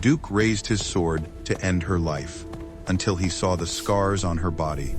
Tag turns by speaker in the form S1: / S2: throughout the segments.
S1: Duke raised his sword to end her life, until he saw the scars on her body.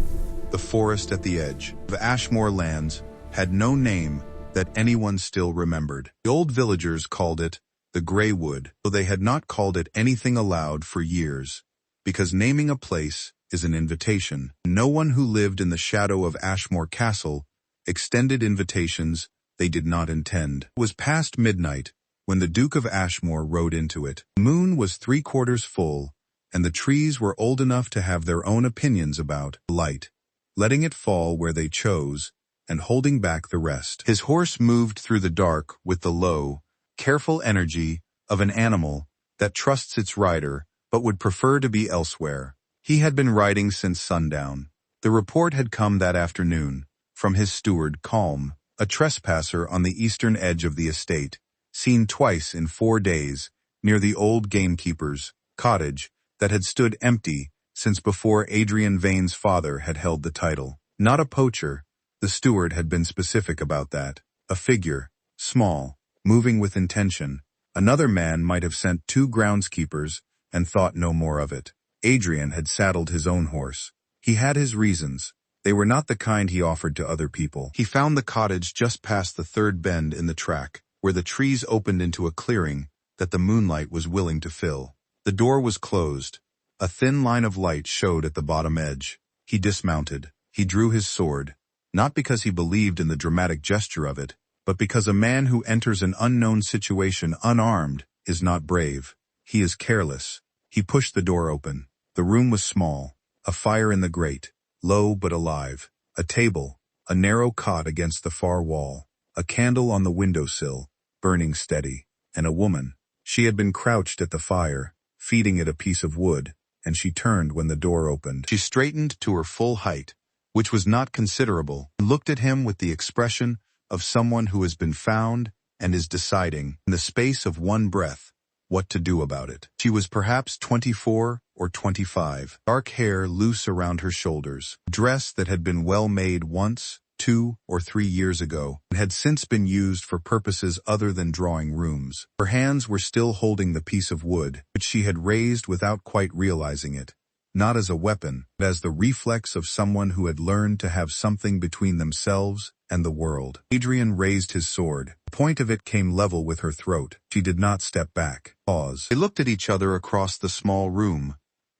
S1: The forest at the edge of Ashmore lands had no name that anyone still remembered. The old villagers called it the Grey Wood, though they had not called it anything aloud for years, because naming a place is an invitation. No one who lived in the shadow of Ashmore Castle extended invitations they did not intend. It was past midnight when the Duke of Ashmore rode into it. The moon was 3/4 full, and the trees were old enough to have their own opinions about light, letting it fall where they chose and holding back the rest. His horse moved through the dark with the low, careful energy of an animal that trusts its rider but would prefer to be elsewhere. He had been riding since sundown. The report had come that afternoon from his steward, Calm, a trespasser on the eastern edge of the estate, seen twice in 4 days near the old gamekeeper's cottage that had stood empty since before Adrian Vane's father had held the title. Not a poacher, the steward had been specific about that. A figure, small, moving with intention. Another man might have sent 2 groundskeepers and thought no more of it. Adrian had saddled his own horse. He had his reasons. They were not the kind he offered to other people. He found the cottage just past the 3rd bend in the track, where the trees opened into a clearing that the moonlight was willing to fill. The door was closed. A thin line of light showed at the bottom edge. He dismounted. He drew his sword, not because he believed in the dramatic gesture of it, but because a man who enters an unknown situation unarmed is not brave. He is careless. He pushed the door open. The room was small. A fire in the grate, low but alive. A table, a narrow cot against the far wall. A candle on the windowsill, burning steady. And a woman. She had been crouched at the fire, feeding it a piece of wood, and she turned when the door opened. She straightened to her full height, which was not considerable, and looked at him with the expression of someone who has been found and is deciding, in the space of one breath, what to do about it. She was perhaps 24 or 25, dark hair loose around her shoulders, a dress that had been well made once, 2 or 3 years ago, and had since been used for purposes other than drawing rooms. Her hands were still holding the piece of wood, which she had raised without quite realizing it, not as a weapon, but as the reflex of someone who had learned to have something between themselves and the world. Adrian raised his sword. The point of it came level with her throat. She did not step back. Pause. They looked at each other across the small room,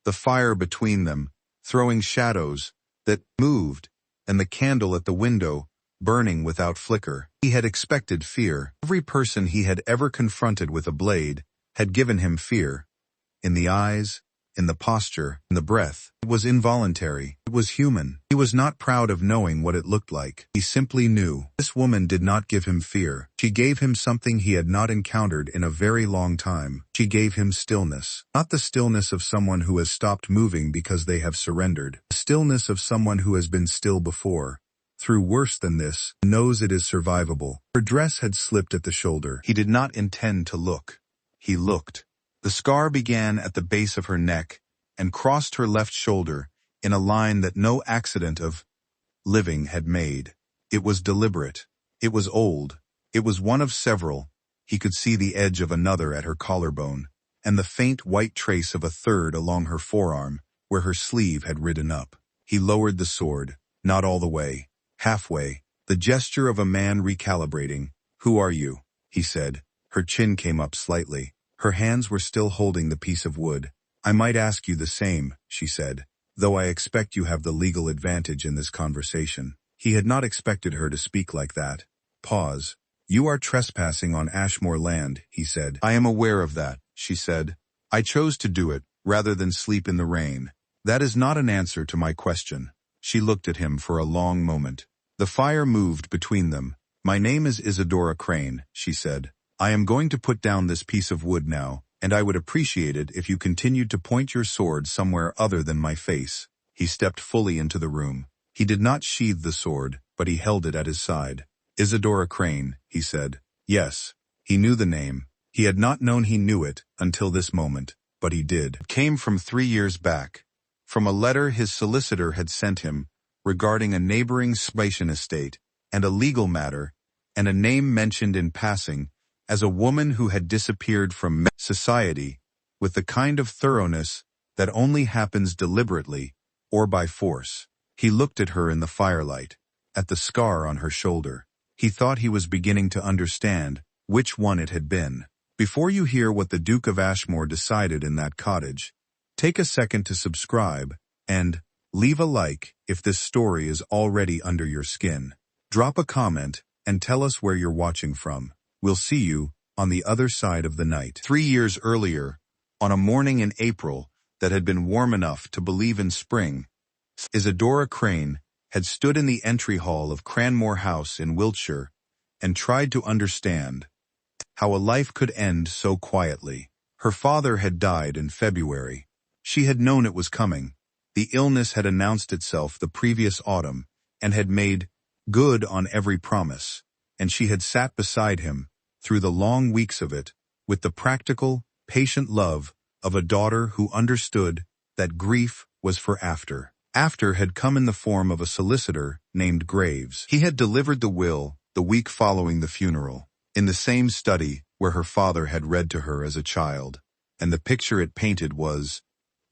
S1: the fire between them, throwing shadows that moved, and the candle at the window, burning without flicker. He had expected fear. Every person he had ever confronted with a blade had given him fear. In the eyes, in the posture, in the breath. It was involuntary. It was human. He was not proud of knowing what it looked like. He simply knew. This woman did not give him fear. She gave him something he had not encountered in a very long time. She gave him stillness. Not the stillness of someone who has stopped moving because they have surrendered. The stillness of someone who has been still before. Through worse than this, knows it is survivable. Her dress had slipped at the shoulder. He did not intend to look. He looked. The scar began at the base of her neck and crossed her left shoulder in a line that no accident of living had made. It was deliberate. It was old. It was one of several. He could see the edge of another at her collarbone, and the faint white trace of a third along her forearm, where her sleeve had ridden up. He lowered the sword, not all the way, halfway, the gesture of a man recalibrating. "Who are you?" he said. Her chin came up slightly. Her hands were still holding the piece of wood. "I might ask you the same," she said, "though I expect you have the legal advantage in this conversation." He had not expected her to speak like that. Pause. "You are trespassing on Ashmore land," he said. "I am aware of that," she said. "I chose to do it, rather than sleep in the rain. That is not an answer to my question." She looked at him for a long moment. The fire moved between them. "My name is Isadora Crane," she said. "I am going to put down this piece of wood now, and I would appreciate it if you continued to point your sword somewhere other than my face." He stepped fully into the room. He did not sheathe the sword, but he held it at his side. "Isadora Crane," he said. Yes, he knew the name. He had not known he knew it until this moment, but he did. It came from 3 years back, from a letter his solicitor had sent him regarding a neighboring Spatian estate, and a legal matter, and a name mentioned in passing as a woman who had disappeared from society with the kind of thoroughness that only happens deliberately or by force. He looked at her in the firelight, at the scar on her shoulder. He thought he was beginning to understand which one it had been. Before you hear what the Duke of Ashmore decided in that cottage, take a second to subscribe and leave a like if this story is already under your skin. Drop a comment and tell us where you're watching from. We'll see you on the other side of the night. 3 years earlier, on a morning in April that had been warm enough to believe in spring, Isadora Crane had stood in the entry hall of Cranmore House in Wiltshire and tried to understand how a life could end so quietly. Her father had died in February. She had known it was coming. The illness had announced itself the previous autumn and had made good on every promise, and she had sat beside him through the long weeks of it with the practical, patient love of a daughter who understood that grief was for after. After had come in the form of a solicitor named Graves. He had delivered the will the week following the funeral, in the same study where her father had read to her as a child, and the picture it painted was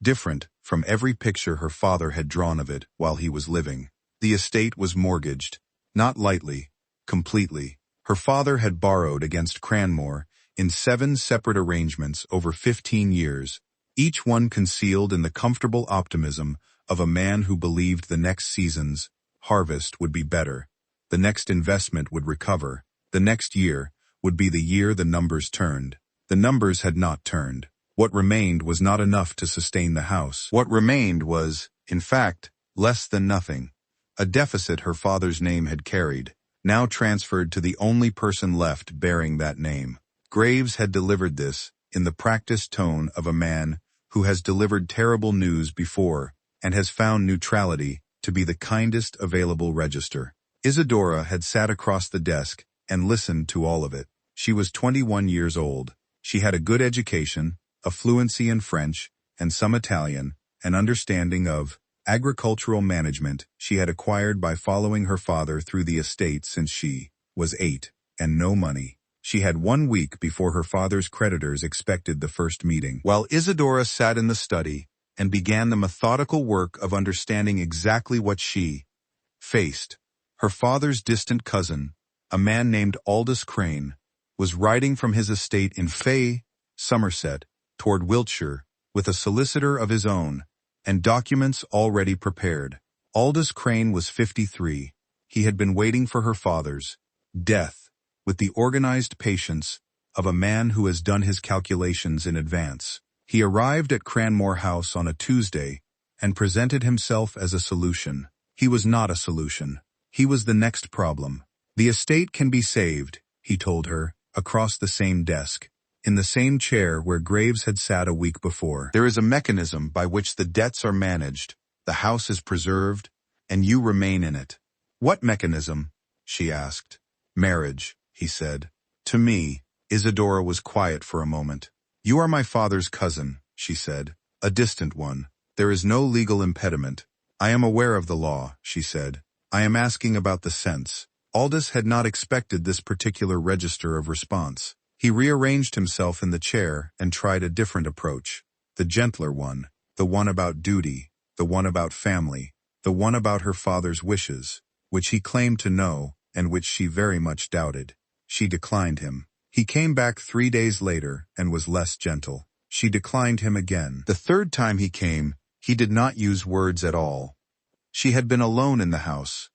S1: different from every picture her father had drawn of it while he was living. The estate was mortgaged, not lightly, completely. Her father had borrowed against Cranmore in 7 separate arrangements over 15 years, each one concealed in the comfortable optimism of a man who believed the next season's harvest would be better, the next investment would recover, the next year would be the year the numbers turned. The numbers had not turned. What remained was not enough to sustain the house. What remained was, in fact, less than nothing. A deficit her father's name had carried, now transferred to the only person left bearing that name. Graves had delivered this in the practiced tone of a man who has delivered terrible news before and has found neutrality to be the kindest available register. Isadora had sat across the desk and listened to all of it. She was 21 years old. She had a good education, a fluency in French and some Italian, an understanding of agricultural management she had acquired by following her father through the estate since she was 8, and no money. She had 1 week before her father's creditors expected the first meeting. While Isadora sat in the study and began the methodical work of understanding exactly what she faced, her father's distant cousin, a man named Aldous Crane, was riding from his estate in Fay, Somerset, toward Wiltshire, with a solicitor of his own, and documents already prepared. Aldous Crane was 53. He had been waiting for her father's death with the organized patience of a man who has done his calculations in advance. He arrived at Cranmore House on a Tuesday and presented himself as a solution. He was not a solution. He was the next problem. The estate can be saved, he told her, across the same desk, in the same chair where Graves had sat a week before. There is a mechanism by which the debts are managed, the house is preserved, and you remain in it. What mechanism? She asked. Marriage, he said. To me, Isadora was quiet for a moment. You are my father's cousin, she said, a distant one. There is no legal impediment. I am aware of the law, she said. I am asking about the sense. Aldous had not expected this particular register of response. He rearranged himself in the chair and tried a different approach. The gentler one, the one about duty, the one about family, the one about her father's wishes, which he claimed to know and which she very much doubted. She declined him. He came back 3 days later and was less gentle. She declined him again. The third time he came, he did not use words at all. She had been alone in the house,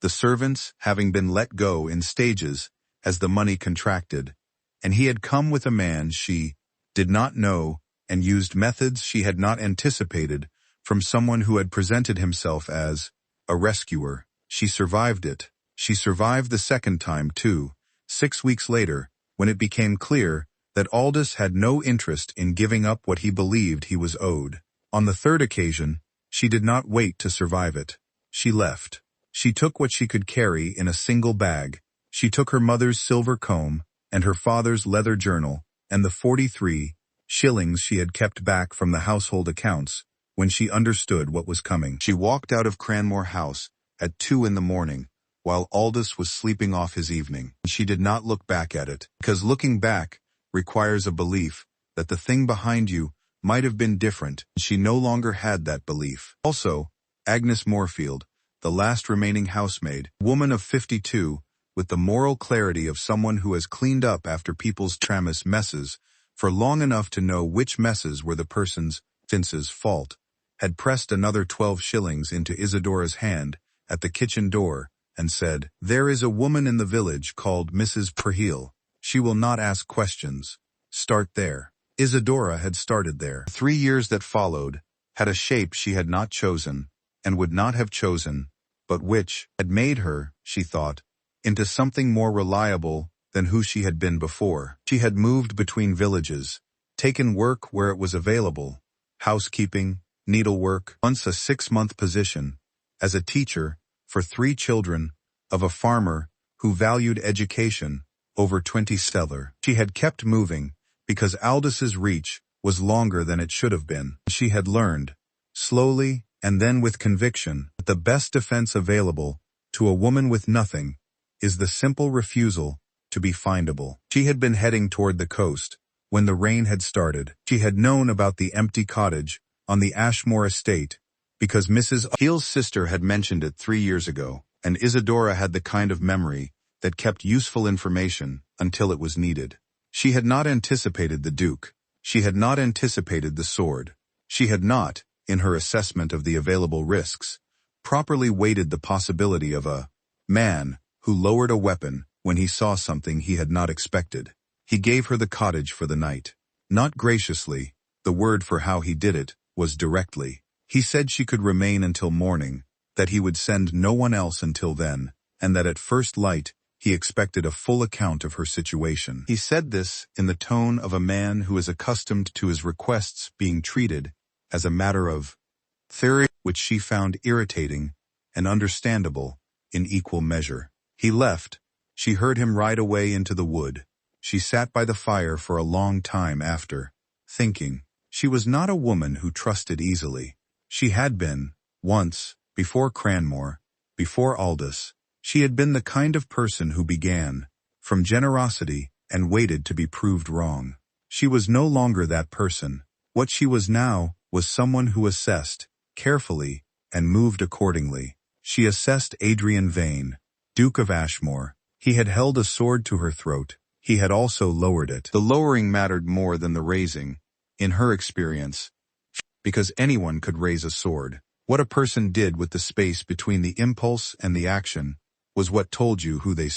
S1: the servants having been let go in stages as the money contracted, and he had come with a man she did not know and used methods she had not anticipated from someone who had presented himself as a rescuer. She survived it. She survived the second time, too, 6 weeks later, when it became clear that Aldous had no interest in giving up what he believed he was owed. On the third occasion, she did not wait to survive it. She left. She took what she could carry in a single bag. She took her mother's silver comb and her father's leather journal and the 43 shillings she had kept back from the household accounts when she understood what was coming. She walked out of Cranmore House at 2 in the morning, while Aldous was sleeping off his evening. She did not look back at it, because looking back requires a belief that the thing behind you might have been different. She no longer had that belief. Also, Agnes Moorfield, the last remaining housemaid, woman of 52, with the moral clarity of someone who has cleaned up after people's tramis messes for long enough to know which messes were the person's, Vince's, fault, had pressed another 12 shillings into Isadora's hand at the kitchen door and said, "There is a woman in the village called Mrs. Perheel. She will not ask questions. Start there." Isadora had started there. 3 years that followed had a shape she had not chosen and would not have chosen, but which had made her, she thought, into something more reliable than who she had been before. She had moved between villages, taken work where it was available, housekeeping, needlework, once a 6-month position, as a teacher for 3 children of a farmer who valued education over 20 stellar. She had kept moving because Aldous' reach was longer than it should have been. She had learned, slowly and then with conviction, that the best defense available to a woman with nothing is the simple refusal to be findable. She had been heading toward the coast when the rain had started. She had known about the empty cottage on the Ashmore estate because Mrs. Heel's sister had mentioned it 3 years ago, and Isadora had the kind of memory that kept useful information until it was needed. She had not anticipated the Duke. She had not anticipated the sword. She had not, in her assessment of the available risks, properly weighted the possibility of a man who lowered a weapon when he saw something he had not expected. He gave her the cottage for the night. Not graciously, the word for how he did it was directly. He said she could remain until morning, that he would send no one else until then, and that at first light he expected a full account of her situation. He said this in the tone of a man who is accustomed to his requests being treated as a matter of theory, which she found irritating and understandable in equal measure. He left. She heard him ride away into the wood. She sat by the fire for a long time after, thinking. She was not a woman who trusted easily. She had been, once, before Cranmore, before Aldous. She had been the kind of person who began from generosity and waited to be proved wrong. She was no longer that person. What she was now was someone who assessed, carefully, and moved accordingly. She assessed Adrian Vane, Duke of Ashmore. He had held a sword to her throat. He had also lowered it. The lowering mattered more than the raising, in her experience, because anyone could raise a sword. What a person did with the space between the impulse and the action was what told you who they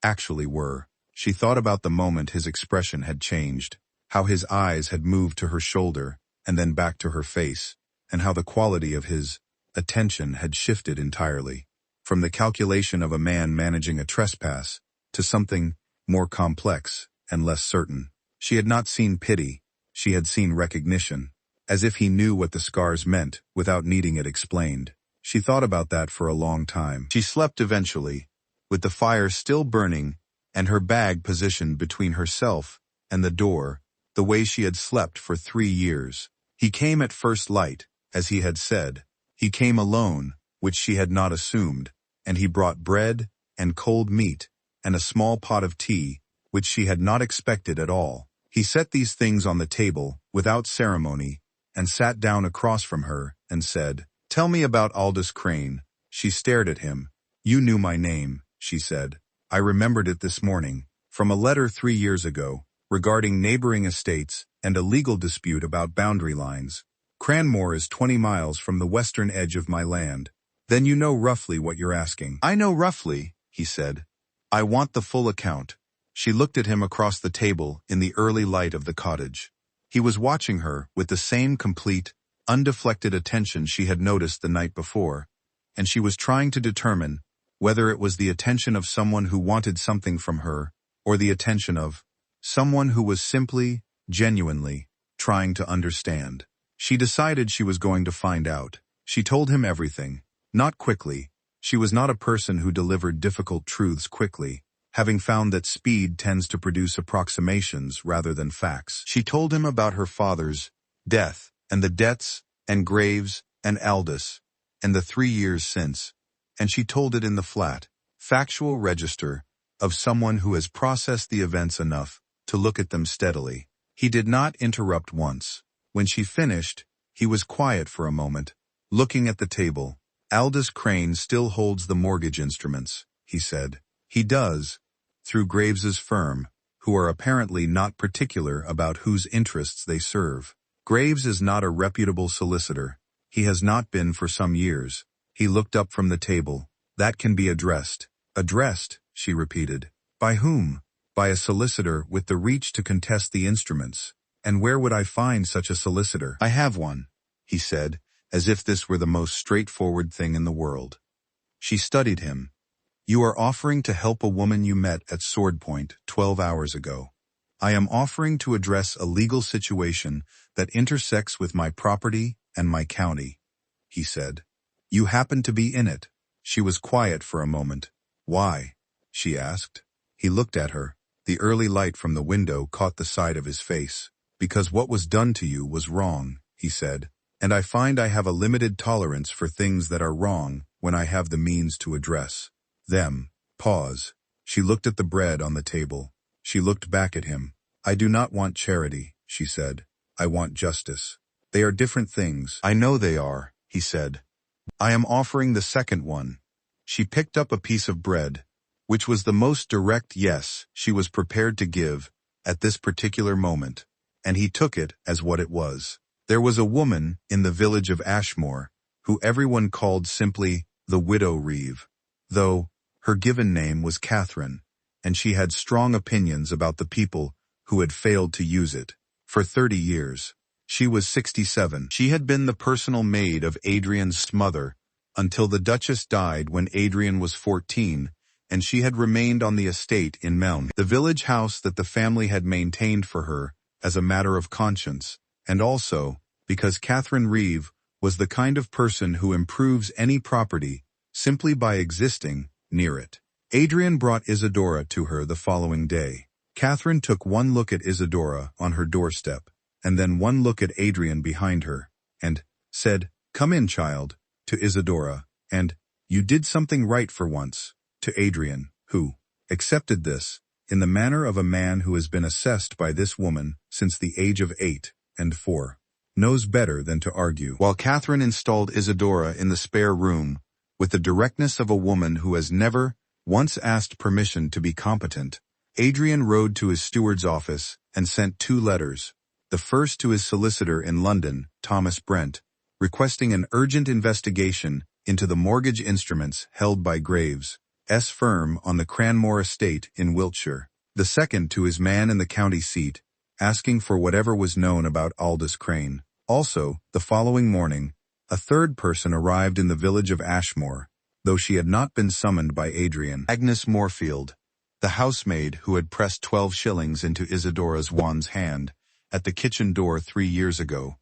S1: actually were. She thought about the moment his expression had changed, how his eyes had moved to her shoulder and then back to her face, and how the quality of his attention had shifted entirely, from the calculation of a man managing a trespass to something more complex and less certain. She had not seen pity, she had seen recognition, as if he knew what the scars meant without needing it explained. She thought about that for a long time. She slept eventually, with the fire still burning and her bag positioned between herself and the door, the way she had slept for 3 years. He came at first light, as he had said. He came alone, which she had not assumed, and he brought bread and cold meat and a small pot of tea, which she had not expected at all. He set these things on the table, without ceremony, and sat down across from her and said, "Tell me about Aldous Crane." She stared at him. "You knew my name," she said. "I remembered it this morning, from a letter 3 years ago, regarding neighboring estates and a legal dispute about boundary lines. Cranmore is 20 miles from the western edge of my land. Then you know roughly what you're asking." "I know roughly," he said. "I want the full account." She looked at him across the table in the early light of the cottage. He was watching her with the same complete, undeflected attention she had noticed the night before, and she was trying to determine whether it was the attention of someone who wanted something from her, or the attention of someone who was simply, genuinely, trying to understand. She decided she was going to find out. She told him everything, not quickly. She was not a person who delivered difficult truths quickly, having found that speed tends to produce approximations rather than facts. She told him about her father's death, and the debts, and graves, and Aldous, and the 3 years since, and she told it in the flat, factual register of someone who has processed the events enough to look at them steadily. He did not interrupt once. When she finished, he was quiet for a moment, looking at the table. Aldous Crane still holds the mortgage instruments, he said. He does, through Graves's firm, who are apparently not particular about whose interests they serve. Graves is not a reputable solicitor. He has not been for some years. He looked up from the table. That can be addressed. Addressed, she repeated. By whom? By a solicitor with the reach to contest the instruments. And where would I find such a solicitor? I have one, he said, as if this were the most straightforward thing in the world. She studied him. You are offering to help a woman you met at Sword Point 12 hours ago. I am offering to address a legal situation that intersects with my property and my county, he said. You happen to be in it. She was quiet for a moment. Why? She asked. He looked at her. The early light from the window caught the side of his face. Because what was done to you was wrong, he said, and I find I have a limited tolerance for things that are wrong when I have the means to address them. Pause. She looked at the bread on the table. She looked back at him. I do not want charity, she said. I want justice. They are different things. I know they are, he said. I am offering the second one. She picked up a piece of bread, which was the most direct yes she was prepared to give at this particular moment, and he took it as what it was. There was a woman in the village of Ashmore who everyone called simply the Widow Reeve, though her given name was Catherine, and she had strong opinions about the people who had failed to use it. For 30 years. She was 67. She had been the personal maid of Adrian's mother until the Duchess died when Adrian was 14, and she had remained on the estate in Meln, the village house that the family had maintained for her as a matter of conscience, and also because Catherine Reeve was the kind of person who improves any property simply by existing near it. Adrian brought Isadora to her the following day. Catherine took one look at Isadora on her doorstep, and then one look at Adrian behind her, and said, "Come in, child," to Isadora, and, "You did something right for once," to Adrian, who accepted this in the manner of a man who has been assessed by this woman since the age of 8 and 4. Knows better than to argue. While Catherine installed Isadora in the spare room, with the directness of a woman who has never once asked permission to be competent, Adrian rode to his steward's office and sent 2 letters. The first to his solicitor in London, Thomas Brent, requesting an urgent investigation into the mortgage instruments held by Graves' firm on the Cranmore estate in Wiltshire. The second to his man in the county seat, asking for whatever was known about Aldous Crane. Also, the following morning, a third person arrived in the village of Ashmore, though she had not been summoned by Adrian. Agnes Moorfield, the housemaid who had pressed 12 shillings into Isadora's Juan's hand at the kitchen door 3 years ago,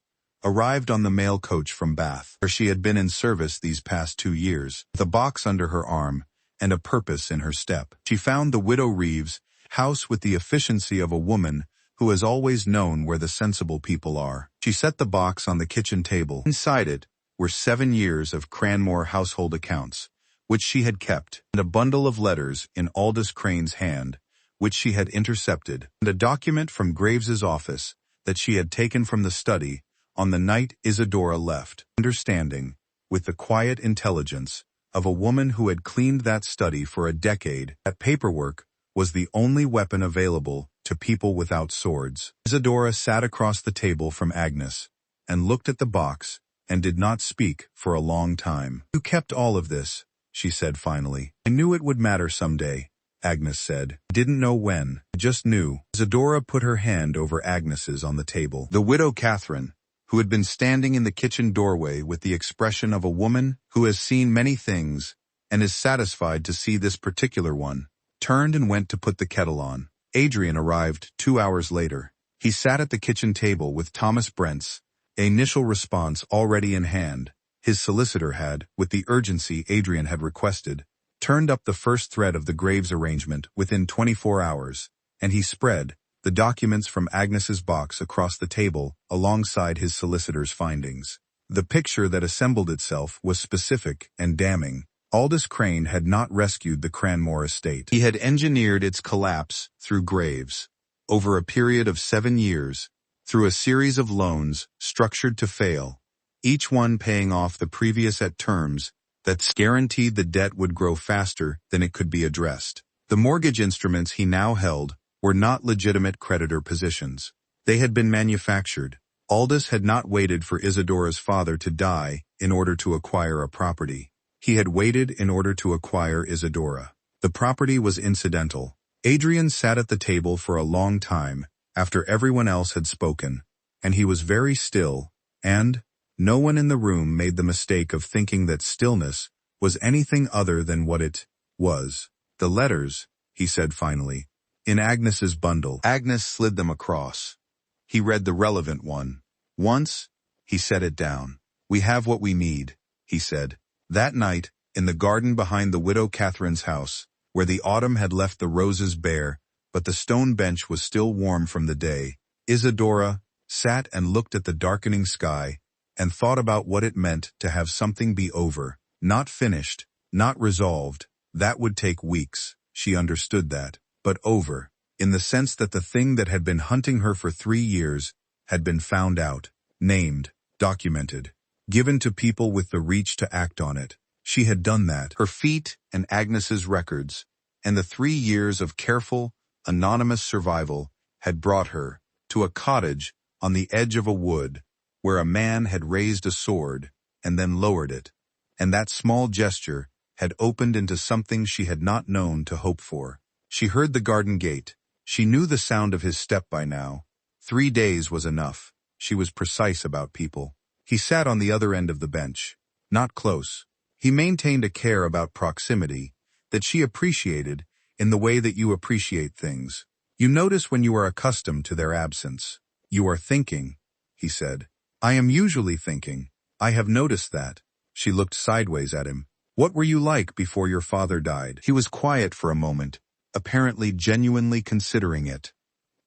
S1: arrived on the mail coach from Bath, where she had been in service these past 2 years, with a box under her arm and a purpose in her step. She found the Widow Reeves' house with the efficiency of a woman who has always known where the sensible people are. She set the box on the kitchen table. Inside it were 7 years of Cranmore household accounts, which she had kept, and a bundle of letters in Aldous Crane's hand, which she had intercepted, and a document from Graves's office that she had taken from the study on the night Isadora left, understanding, with the quiet intelligence of a woman who had cleaned that study for a decade, that paperwork was the only weapon available to people without swords. Isadora sat across the table from Agnes, and looked at the box, and did not speak for a long time. "You kept all of this," she said finally. "I knew it would matter someday," Agnes said. "Didn't know when. I just knew." Isadora put her hand over Agnes's on the table. The widow Catherine, who had been standing in the kitchen doorway with the expression of a woman who has seen many things and is satisfied to see this particular one, turned and went to put the kettle on. Adrian arrived 2 hours later. He sat at the kitchen table with Thomas Brent's initial response already in hand. His solicitor had, with the urgency Adrian had requested, turned up the first thread of the Graves arrangement within 24 hours, and he spread the documents from Agnes's box across the table alongside his solicitor's findings. The picture that assembled itself was specific and damning. Aldous Crane had not rescued the Cranmore estate. He had engineered its collapse through Graves' over a period of 7 years, through a series of loans structured to fail, each one paying off the previous at terms that guaranteed the debt would grow faster than it could be addressed. The mortgage instruments he now held were not legitimate creditor positions. They had been manufactured. Aldous had not waited for Isadora's father to die in order to acquire a property. He had waited in order to acquire Isadora. The property was incidental. Adrian sat at the table for a long time after everyone else had spoken, and he was very still, and no one in the room made the mistake of thinking that stillness was anything other than what it was. "The letters," he said finally, "in Agnes's bundle." Agnes slid them across. He read the relevant one. Once, he set it down. "We have what we need," he said. That night, in the garden behind the widow Catherine's house, where the autumn had left the roses bare, but the stone bench was still warm from the day, Isadora sat and looked at the darkening sky and thought about what it meant to have something be over, not finished, not resolved. That would take weeks, she understood that, but over, in the sense that the thing that had been hunting her for 3 years had been found out, named, documented, given to people with the reach to act on it. She had done that. Her feet and Agnes's records, and the 3 years of careful, anonymous survival had brought her to a cottage on the edge of a wood where a man had raised a sword and then lowered it, and that small gesture had opened into something she had not known to hope for. She heard the garden gate. She knew the sound of his step by now. 3 days was enough. She was precise about people. He sat on the other end of the bench, not close. He maintained a care about proximity that she appreciated in the way that you appreciate things. You notice when you are accustomed to their absence. "You are thinking," he said. "I am usually thinking. I have noticed that." She looked sideways at him. "What were you like before your father died?" He was quiet for a moment, apparently genuinely considering it.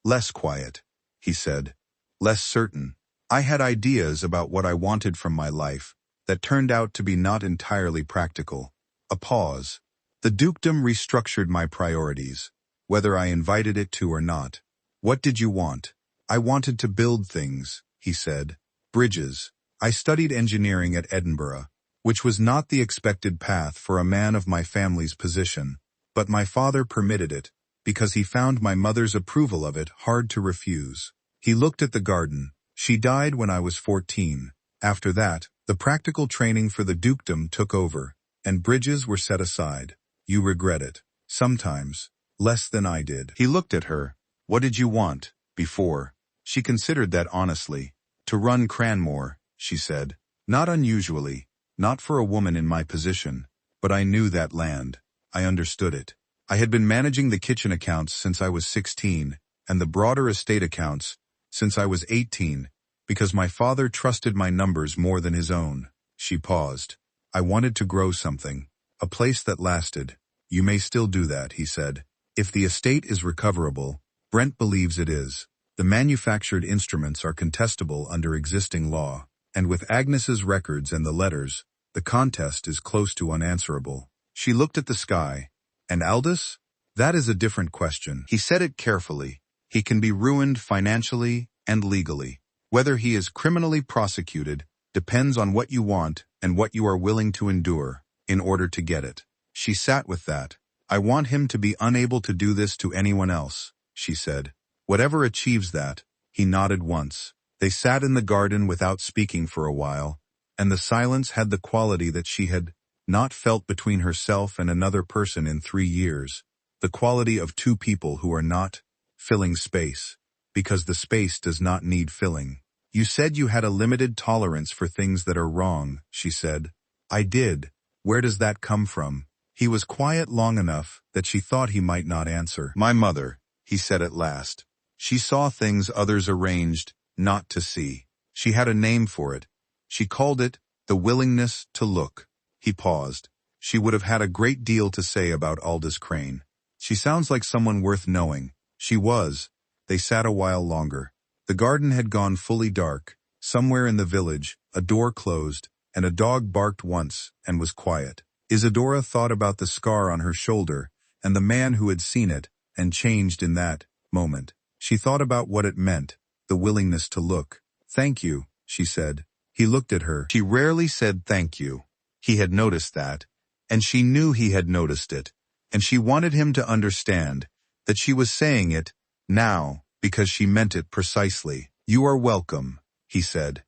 S1: "Less quiet," he said. "Less certain. I had ideas about what I wanted from my life that turned out to be not entirely practical." A pause. "The dukedom restructured my priorities, whether I invited it to or not." "What did you want?" "I wanted to build things," he said. "Bridges. I studied engineering at Edinburgh, which was not the expected path for a man of my family's position, but my father permitted it, because he found my mother's approval of it hard to refuse." He looked at the garden. "She died when I was 14. After that, the practical training for the dukedom took over, and bridges were set aside." "You regret it?" "Sometimes. Less than I did." He looked at her. "What did you want, before?" She considered that honestly. "To run Cranmore," she said. "Not unusually, not for a woman in my position, but I knew that land. I understood it. I had been managing the kitchen accounts since I was 16, and the broader estate accounts since I was 18, because my father trusted my numbers more than his own." She paused. "I wanted to grow something, a place that lasted." "You may still do that," he said. "If the estate is recoverable, Brent believes it is. The manufactured instruments are contestable under existing law, and with Agnes's records and the letters, the contest is close to unanswerable." She looked at the sky. "And Aldous? That is a different question." He said it carefully. "He can be ruined financially and legally. Whether he is criminally prosecuted depends on what you want and what you are willing to endure in order to get it." She sat with that. "I want him to be unable to do this to anyone else," she said. "Whatever achieves that." He nodded once. They sat in the garden without speaking for a while, and the silence had the quality that she had not felt between herself and another person in 3 years, the quality of two people who are not filling space, because the space does not need filling. "You said you had a limited tolerance for things that are wrong," she said. "I did. Where does that come from?" He was quiet long enough that she thought he might not answer. "My mother," he said at last. "She saw things others arranged not to see. She had a name for it. She called it the willingness to look." He paused. "She would have had a great deal to say about Aldous Crane. She sounds like someone worth knowing." She was. They sat a while longer. The garden had gone fully dark. Somewhere in the village, a door closed, and a dog barked once and was quiet. Isadora thought about the scar on her shoulder and the man who had seen it and changed in that moment. She thought about what it meant, the willingness to look. "Thank you," she said. He looked at her. She rarely said thank you. He had noticed that, and she knew he had noticed it, and she wanted him to understand that she was saying it now because she meant it precisely. "You are welcome," he said,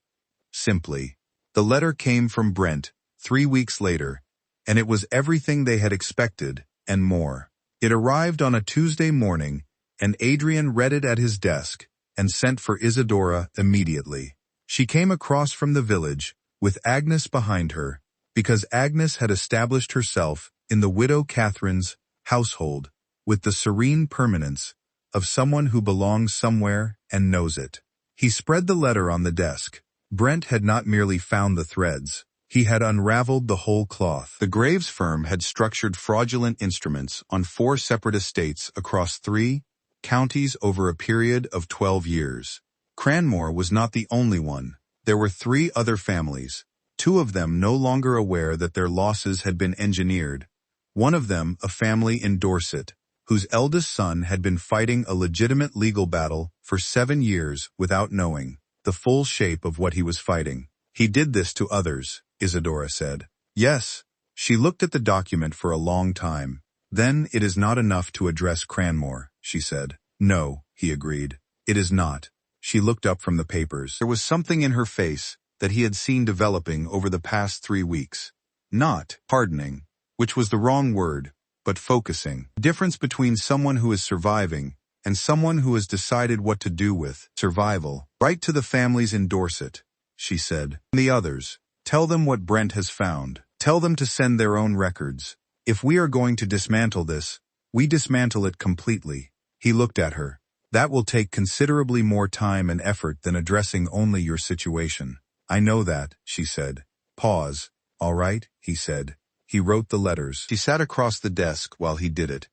S1: simply. The letter came from Brent 3 weeks later, and it was everything they had expected and more. It arrived on a Tuesday morning, and Adrian read it at his desk and sent for Isadora immediately. She came across from the village, with Agnes behind her, because Agnes had established herself in the widow Catherine's household with the serene permanence of someone who belongs somewhere and knows it. He spread the letter on the desk. Brent had not merely found the threads. He had unraveled the whole cloth. The Graves firm had structured fraudulent instruments on 4 separate estates across 3 counties over a period of 12 years. Cranmore was not the only one. There were 3 other families, 2 of them no longer aware that their losses had been engineered. One of them a family in Dorset, whose eldest son had been fighting a legitimate legal battle for 7 years without knowing the full shape of what he was fighting. "He did this to others," Isadora said. "Yes." She looked at the document for a long time. "Then it is not enough to address Cranmore," she said. "No," he agreed. "It is not." She looked up from the papers. There was something in her face that he had seen developing over the past 3 weeks. Not hardening, which was the wrong word, but focusing. The difference between someone who is surviving and someone who has decided what to do with survival. "Write to the families in Dorset," she said. "The others. Tell them what Brent has found. Tell them to send their own records. If we are going to dismantle this, we dismantle it completely." He looked at her. "That will take considerably more time and effort than addressing only your situation." "I know that," she said. "Pause." "All right," he said. He wrote the letters. She sat across the desk while he did it,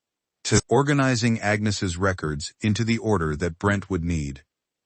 S1: organizing Agnes's records into the order that Brent would need,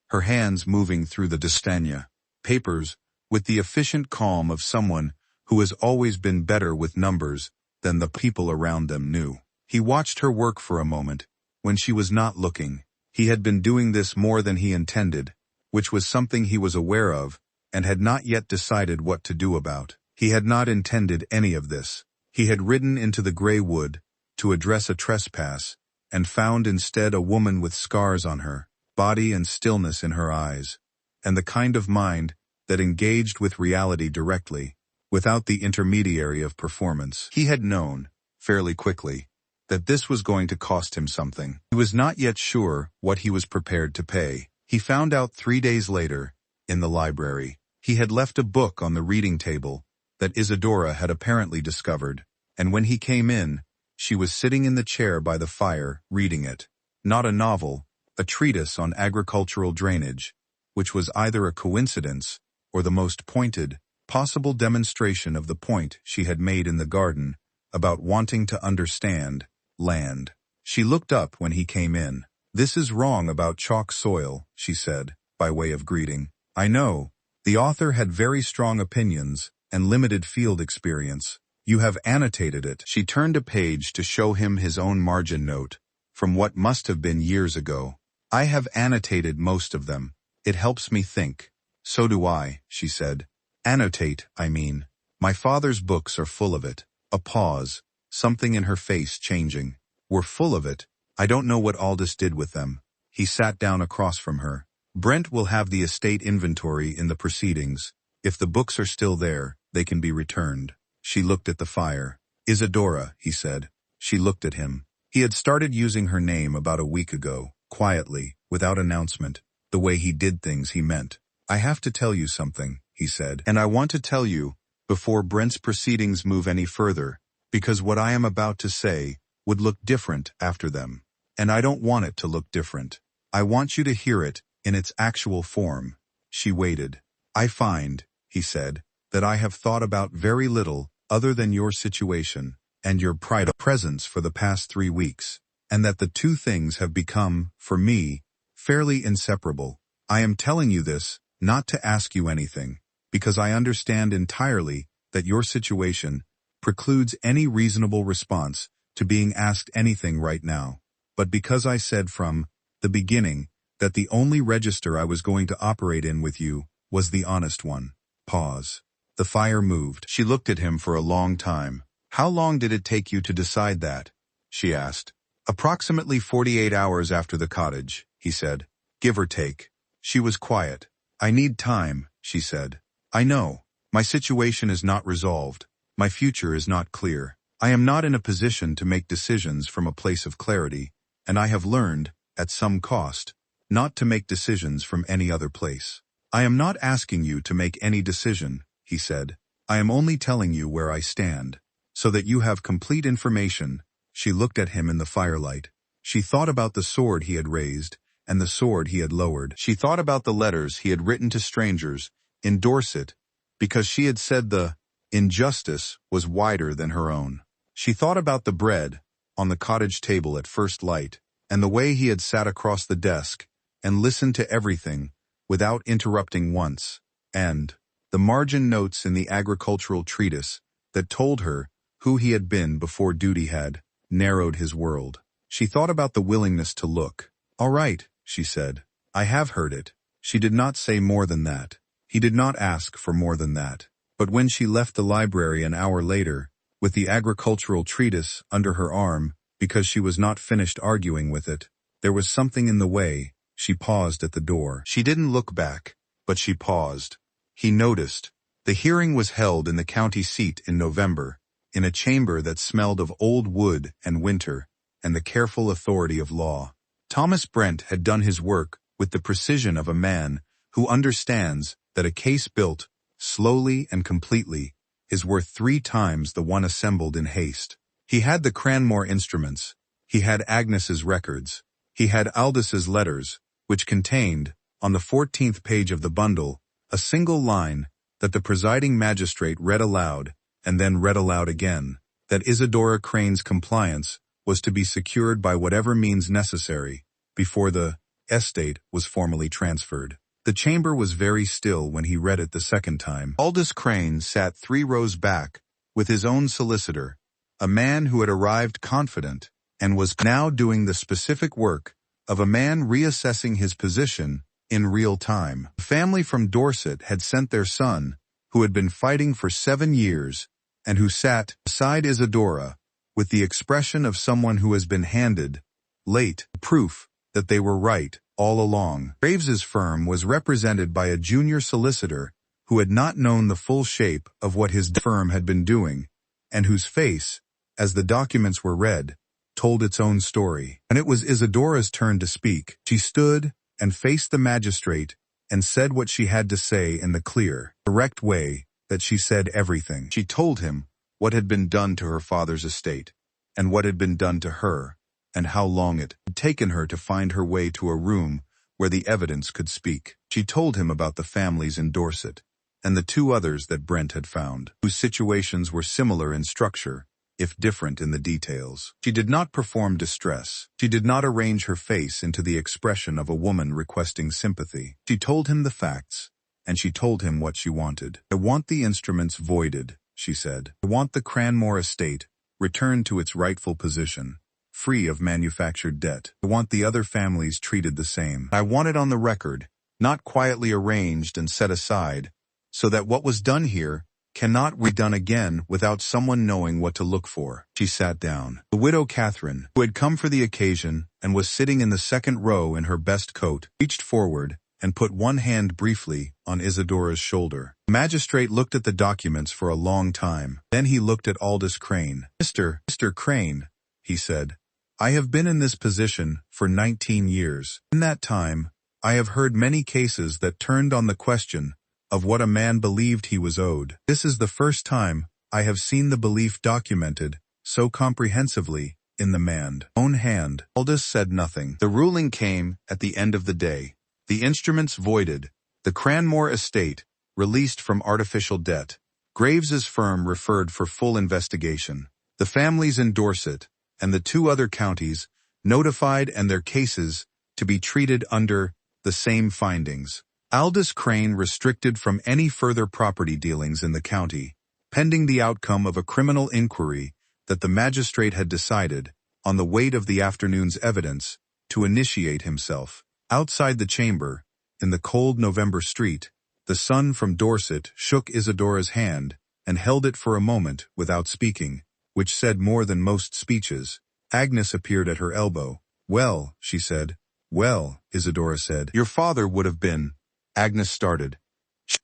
S1: her hands moving through the Destania papers with the efficient calm of someone who has always been better with numbers than the people around them knew. He watched her work for a moment, when she was not looking. He had been doing this more than he intended, which was something he was aware of, and had not yet decided what to do about. He had not intended any of this. He had ridden into the grey wood to address a trespass, and found instead a woman with scars on her body and stillness in her eyes, and the kind of mind that engaged with reality directly, without the intermediary of performance. He had known, fairly quickly, that this was going to cost him something. He was not yet sure what he was prepared to pay. He found out 3 days later, in the library. He had left a book on the reading table that Isadora had apparently discovered, and when he came in, she was sitting in the chair by the fire, reading it. Not a novel, a treatise on agricultural drainage, which was either a coincidence or the most pointed possible demonstration of the point she had made in the garden about wanting to understand land. She looked up when he came in. "This is wrong about chalk soil," she said, by way of greeting. "I know. The author had very strong opinions and limited field experience. You have annotated it." She turned a page to show him his own margin note, from what must have been years ago. "I have annotated most of them. It helps me think." "So do I," she said. "Annotate, I mean. My father's books are full of it." A pause, something in her face changing. "We're full of it. I don't know what Aldous did with them." He sat down across from her. "Brent will have the estate inventory in the proceedings. If the books are still there, they can be returned." She looked at the fire. "Isadora," he said. She looked at him. He had started using her name about a week ago, quietly, without announcement, the way he did things he meant. "I have to tell you something," he said. "And I want to tell you, before Brent's proceedings move any further, because what I am about to say would look different after them. And I don't want it to look different. I want you to hear it in its actual form." She waited. "I find," he said, "that I have thought about very little other than your situation and your presence for the past 3 weeks, and that the 2 things have become, for me, fairly inseparable. I am telling you this, not to ask you anything, because I understand entirely that your situation precludes any reasonable response to being asked anything right now, but because I said from the beginning that the only register I was going to operate in with you was the honest one. Pause. The fire moved. She looked at him for a long time. How long did it take you to decide that? She asked. Approximately 48 hours after the cottage, he said. Give or take. She was quiet. I need time, she said. I know. My situation is not resolved. My future is not clear. I am not in a position to make decisions from a place of clarity, and I have learned, at some cost, not to make decisions from any other place. I am not asking you to make any decision, he said. I am only telling you where I stand, so that you have complete information. She looked at him in the firelight. She thought about the sword he had raised, and the sword he had lowered. She thought about the letters he had written to strangers, in Dorset, because she had said the injustice was wider than her own. She thought about the bread on the cottage table at first light, and the way he had sat across the desk and listened to everything without interrupting once, and the margin notes in the agricultural treatise that told her who he had been before duty had narrowed his world. She thought about the willingness to look. All right, she said. I have heard it. She did not say more than that. He did not ask for more than that. But when she left the library an hour later, with the agricultural treatise under her arm, because she was not finished arguing with it, there was something in the way. She paused at the door. She didn't look back, but she paused. He noticed. The hearing was held in the county seat in November, in a chamber that smelled of old wood and winter, and the careful authority of law. Thomas Brent had done his work with the precision of a man who understands that a case built slowly and completely is worth 3 times the one assembled in haste. He had the Cranmore instruments. He had Agnes's records. He had Aldous' letters, which contained, on the 14th page of the bundle, a single line that the presiding magistrate read aloud, and then read aloud again, that Isadora Crane's compliance was to be secured by whatever means necessary before the estate was formally transferred. The chamber was very still when he read it the second time. Aldous Crane sat 3 rows back, with his own solicitor, a man who had arrived confident and was now doing the specific work of a man reassessing his position in real time. The family from Dorset had sent their son, who had been fighting for 7 years, and who sat beside Isadora, with the expression of someone who has been handed, late, proof that they were right all along. Graves's firm was represented by a junior solicitor who had not known the full shape of what his firm had been doing, and whose face, as the documents were read, told its own story. When it was Isadora's turn to speak, she stood and faced the magistrate and said what she had to say in the clear, direct way that she said everything. She told him what had been done to her father's estate, and what had been done to her, and how long it had taken her to find her way to a room where the evidence could speak. She told him about the families in Dorset, and the 2 others that Brent had found, whose situations were similar in structure, if different in the details. She did not perform distress. She did not arrange her face into the expression of a woman requesting sympathy. She told him the facts, and she told him what she wanted. I want the instruments voided, she said. I want the Cranmore estate returned to its rightful position, free of manufactured debt. I want the other families treated the same. I want it on the record, not quietly arranged and set aside, so that what was done here cannot be done again without someone knowing what to look for. She sat down. The widow Catherine, who had come for the occasion and was sitting in the second row in her best coat, reached forward and put one hand briefly on Isadora's shoulder. The magistrate looked at the documents for a long time. Then he looked at Aldous Crane. Mr. Crane, he said, I have been in this position for 19 years. In that time, I have heard many cases that turned on the question of what a man believed he was owed. This is the first time I have seen the belief documented so comprehensively in the man's own hand. Aldous said nothing. The ruling came at the end of the day. The instruments voided, the Cranmore estate released from artificial debt. Graves's firm referred for full investigation. The families in Dorset and the 2 other counties notified, and their cases to be treated under the same findings. Aldous Crane restricted from any further property dealings in the county, pending the outcome of a criminal inquiry that the magistrate had decided, on the weight of the afternoon's evidence, to initiate himself. Outside the chamber, in the cold November street, the son from Dorset shook Isadora's hand and held it for a moment without speaking, which said more than most speeches. Agnes appeared at her elbow. "Well," she said. "Well," Isadora said. "Your father would have been—" Agnes started.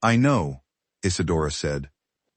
S1: "I know," Isadora said,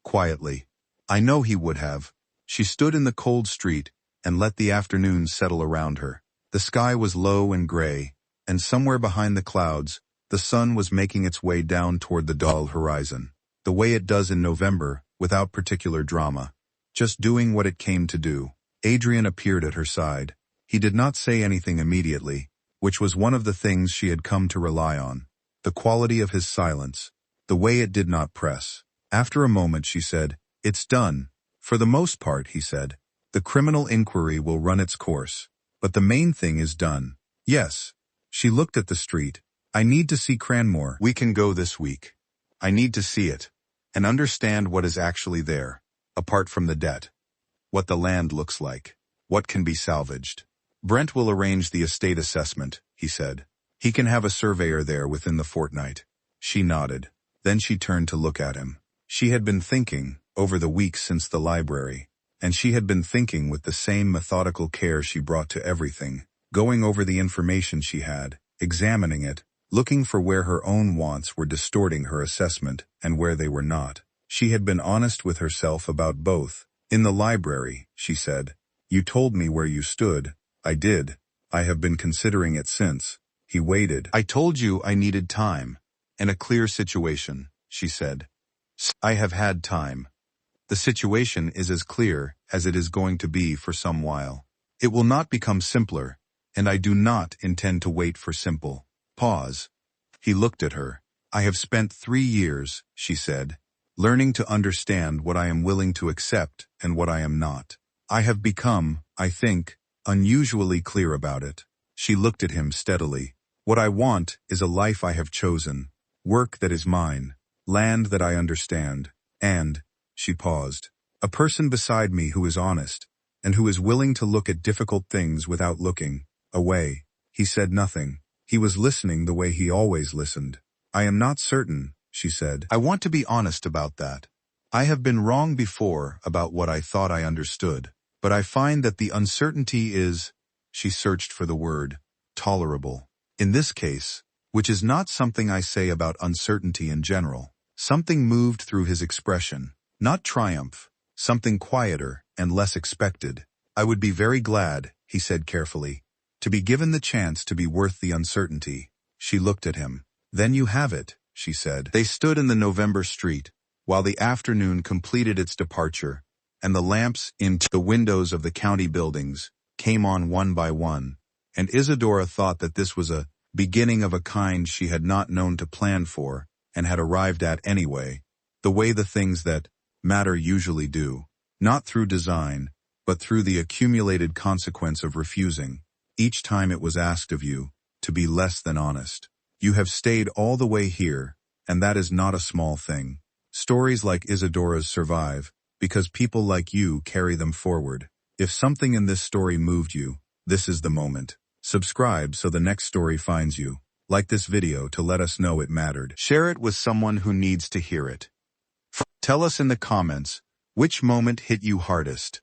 S1: quietly. "I know he would have." She stood in the cold street and let the afternoon settle around her. The sky was low and gray, and somewhere behind the clouds, the sun was making its way down toward the dull horizon, the way it does in November, without particular drama, just doing what it came to do. Adrian appeared at her side. He did not say anything immediately, which was one of the things she had come to rely on. The quality of his silence, the way it did not press. After a moment she said, "It's done. For the most part," he said. "The criminal inquiry will run its course. But the main thing is done." "Yes." She looked at the street. "I need to see Cranmore." "We can go this week. I need to see it, and understand what is actually there, apart from the debt. What the land looks like. What can be salvaged." "Brent will arrange the estate assessment," he said. "He can have a surveyor there within the fortnight." She nodded. Then she turned to look at him. She had been thinking, over the weeks since the library, and she had been thinking with the same methodical care she brought to everything, going over the information she had, examining it, looking for where her own wants were distorting her assessment and where they were not. She had been honest with herself about both. "In the library," she said, "you told me where you stood." "I did. I have been considering it since." He waited. "I told you I needed time, and a clear situation," she said. "I have had time. The situation is as clear as it is going to be for some while. It will not become simpler, and I do not intend to wait for simple." Pause. He looked at her. "I have spent 3 years," she said, "learning to understand what I am willing to accept and what I am not. I have become, I think, unusually clear about it." She looked at him steadily. "What I want is a life I have chosen, work that is mine, land that I understand, and," she paused, "a person beside me who is honest, and who is willing to look at difficult things without looking away." He said nothing. He was listening the way he always listened. "I am not certain," she said. "I want to be honest about that. I have been wrong before about what I thought I understood, but I find that the uncertainty is," she searched for the word, "tolerable. In this case, which is not something I say about uncertainty in general." Something moved through his expression. Not triumph, something quieter and less expected. "I would be very glad," he said carefully, "to be given the chance to be worth the uncertainty." She looked at him. "Then you have it," she said. They stood in the November street, while the afternoon completed its departure, and the lamps in the windows of the county buildings came on one by one, and Isadora thought that this was a beginning of a kind she had not known to plan for, and had arrived at anyway, the way the things that matter usually do, not through design, but through the accumulated consequence of refusing, each time it was asked of you, to be less than honest. You have stayed all the way here, and that is not a small thing. Stories like Isadora's survive, because people like you carry them forward. If something in this story moved you, this is the moment. Subscribe so the next story finds you. Like this video to let us know it mattered. Share it with someone who needs to hear it. Tell us in the comments, which moment hit you hardest?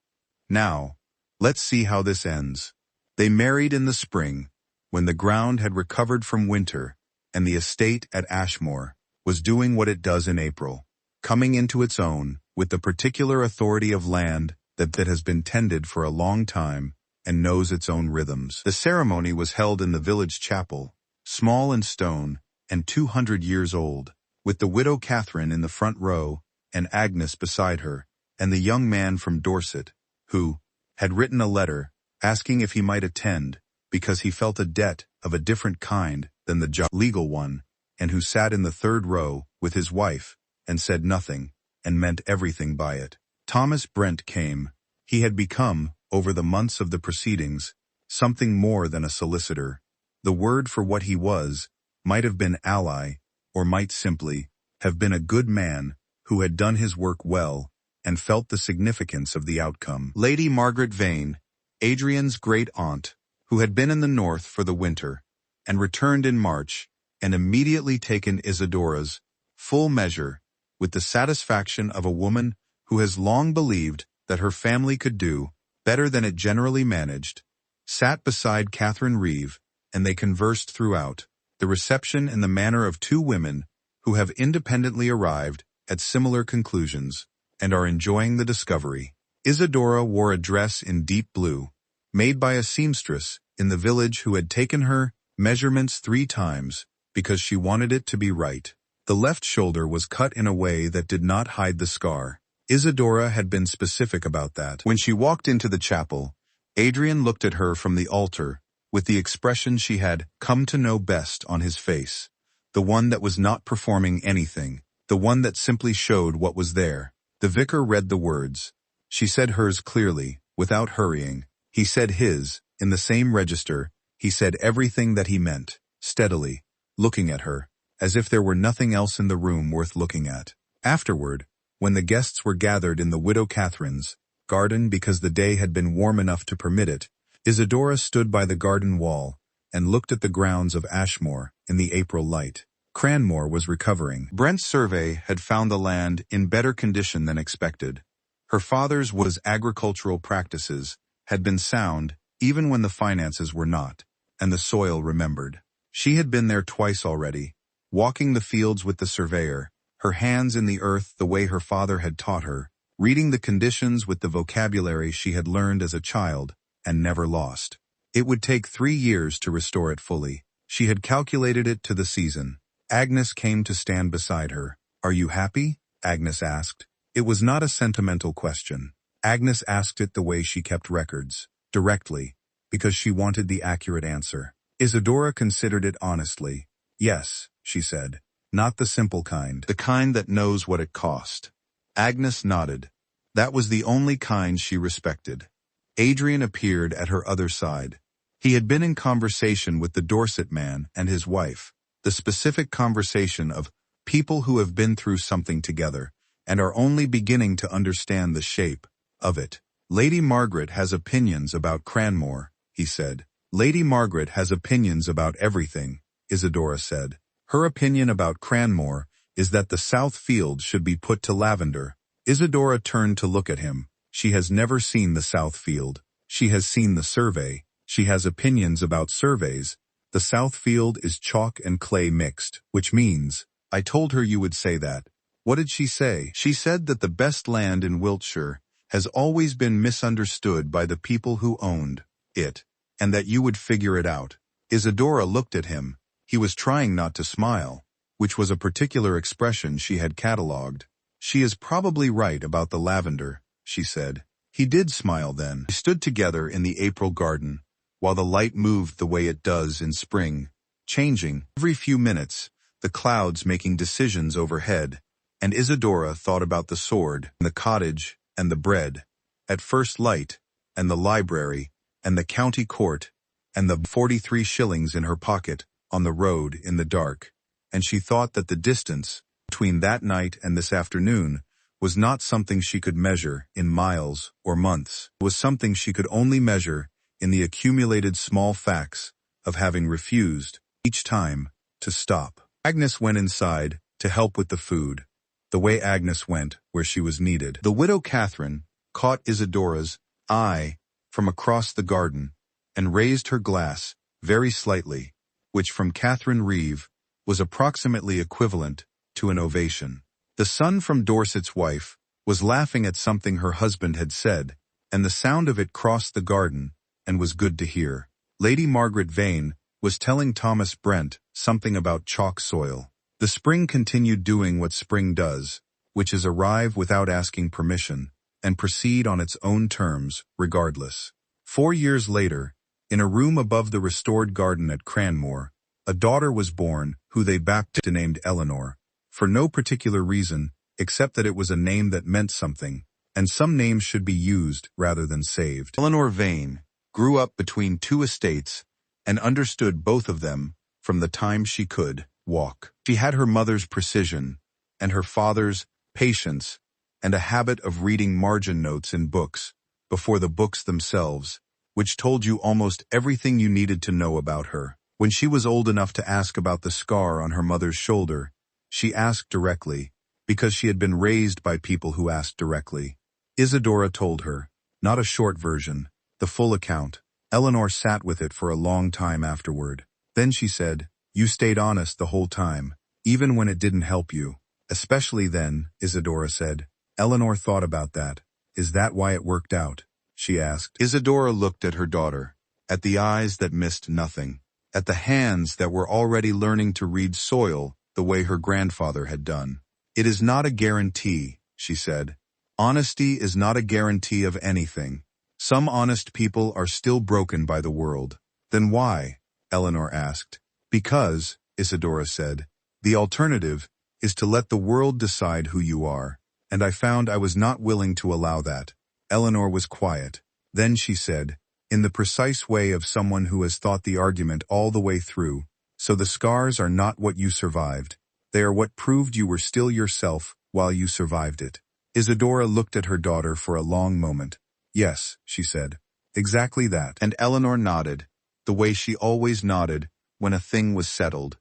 S1: Now, let's see how this ends. They married in the spring, when the ground had recovered from winter, and the estate at Ashmore was doing what it does in April, coming into its own with the particular authority of land that has been tended for a long time and knows its own rhythms. The ceremony was held in the village chapel, small and stone, and 200 years old, with the widow Catherine in the front row, and Agnes beside her, and the young man from Dorset, who had written a letter asking if he might attend, because he felt a debt of a different kind than the legal one, and who sat in the third row with his wife, and said nothing, and meant everything by it. Thomas Brent came. He had become, over the months of the proceedings, something more than a solicitor. The word for what he was might have been ally, or might simply have been a good man who had done his work well and felt the significance of the outcome. Lady Margaret Vane, Adrian's great-aunt, who had been in the north for the winter, and returned in March, and immediately taken Isadora's full measure, with the satisfaction of a woman who has long believed that her family could do better than it generally managed, sat beside Catherine Reeve, and they conversed throughout the reception in the manner of two women who have independently arrived at similar conclusions and are enjoying the discovery. Isadora wore a dress in deep blue, made by a seamstress in the village who had taken her measurements 3 times because she wanted it to be right. The left shoulder was cut in a way that did not hide the scar. Isadora had been specific about that. When she walked into the chapel, Adrian looked at her from the altar with the expression she had come to know best on his face, the one that was not performing anything, the one that simply showed what was there. The vicar read the words. She said hers clearly, without hurrying. He said his, in the same register. He said everything that he meant, steadily, looking at her, as if there were nothing else in the room worth looking at. Afterward, when the guests were gathered in the widow Catherine's garden because the day had been warm enough to permit it, Isadora stood by the garden wall and looked at the grounds of Ashmore in the April light. Cranmore was recovering. Brent's survey had found the land in better condition than expected. Her father's was agricultural practices had been sound even when the finances were not, and the soil remembered. She had been there twice already, walking the fields with the surveyor, her hands in the earth the way her father had taught her, reading the conditions with the vocabulary she had learned as a child and never lost. It would take 3 years to restore it fully. She had calculated it to the season. Agnes came to stand beside her. "Are you happy?" Agnes asked. It was not a sentimental question. Agnes asked it the way she kept records, directly, because she wanted the accurate answer. Isadora considered it honestly. "Yes," she said. "Not the simple kind. The kind that knows what it cost." Agnes nodded. That was the only kind she respected. Adrian appeared at her other side. He had been in conversation with the Dorset man and his wife, the specific conversation of people who have been through something together and are only beginning to understand the shape of it. "Lady Margaret has opinions about Cranmore," he said. "Lady Margaret has opinions about everything," Isadora said. "Her opinion about Cranmore is that the south field should be put to lavender." Isadora turned to look at him. She has never seen the south field. She has seen the survey. She has opinions about surveys. The south field is chalk and clay mixed, which means, I told her you would say that. What did she say? She said that the best land in Wiltshire has always been misunderstood by the people who owned it, and that you would figure it out. Isadora looked at him. He was trying not to smile, which was a particular expression she had catalogued. "She is probably right about the lavender," she said. He did smile then. They stood together in the April garden, while the light moved the way it does in spring, changing every few minutes, the clouds making decisions overhead, and Isadora thought about the sword, and the cottage, and the bread, at first light, and the library, and the county court, and the 43 shillings in her pocket, on the road in the dark, and she thought that the distance between that night and this afternoon was not something she could measure in miles or months. It was something she could only measure in the accumulated small facts of having refused, each time, to stop. Agnes went inside to help with the food, the way Agnes went where she was needed. The widow Catherine caught Isadora's eye from across the garden and raised her glass very slightly, which from Catherine Reeve was approximately equivalent to an ovation. The son from Dorset's wife was laughing at something her husband had said, and the sound of it crossed the garden and was good to hear. Lady Margaret Vane was telling Thomas Brent something about chalk soil. The spring continued doing what spring does, which is arrive without asking permission, and proceed on its own terms, regardless. 4 years later, in a room above the restored garden at Cranmore, a daughter was born who they baptized named Eleanor, for no particular reason except that it was a name that meant something, and some names should be used rather than saved. Eleanor Vane grew up between 2 estates and understood both of them from the time she could walk. She had her mother's precision and her father's patience and a habit of reading margin notes in books before the books themselves, which told you almost everything you needed to know about her. When she was old enough to ask about the scar on her mother's shoulder, she asked directly, because she had been raised by people who asked directly. Isadora told her, not a short version, the full account. Eleanor sat with it for a long time afterward. Then she said, "You stayed honest the whole time, even when it didn't help you." "Especially then," Isadora said. Eleanor thought about that. "Is that why it worked out?" she asked. Isadora looked at her daughter, at the eyes that missed nothing, at the hands that were already learning to read soil the way her grandfather had done. "It is not a guarantee," she said. "Honesty is not a guarantee of anything. Some honest people are still broken by the world." "Then why?" Eleanor asked. "Because," Isadora said, "the alternative is to let the world decide who you are, and I found I was not willing to allow that." Eleanor was quiet. Then she said, in the precise way of someone who has thought the argument all the way through, "So the scars are not what you survived. They are what proved you were still yourself while you survived it." Isadora looked at her daughter for a long moment. "Yes," she said. "Exactly that." And Eleanor nodded, the way she always nodded when a thing was settled.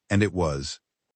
S1: And it was.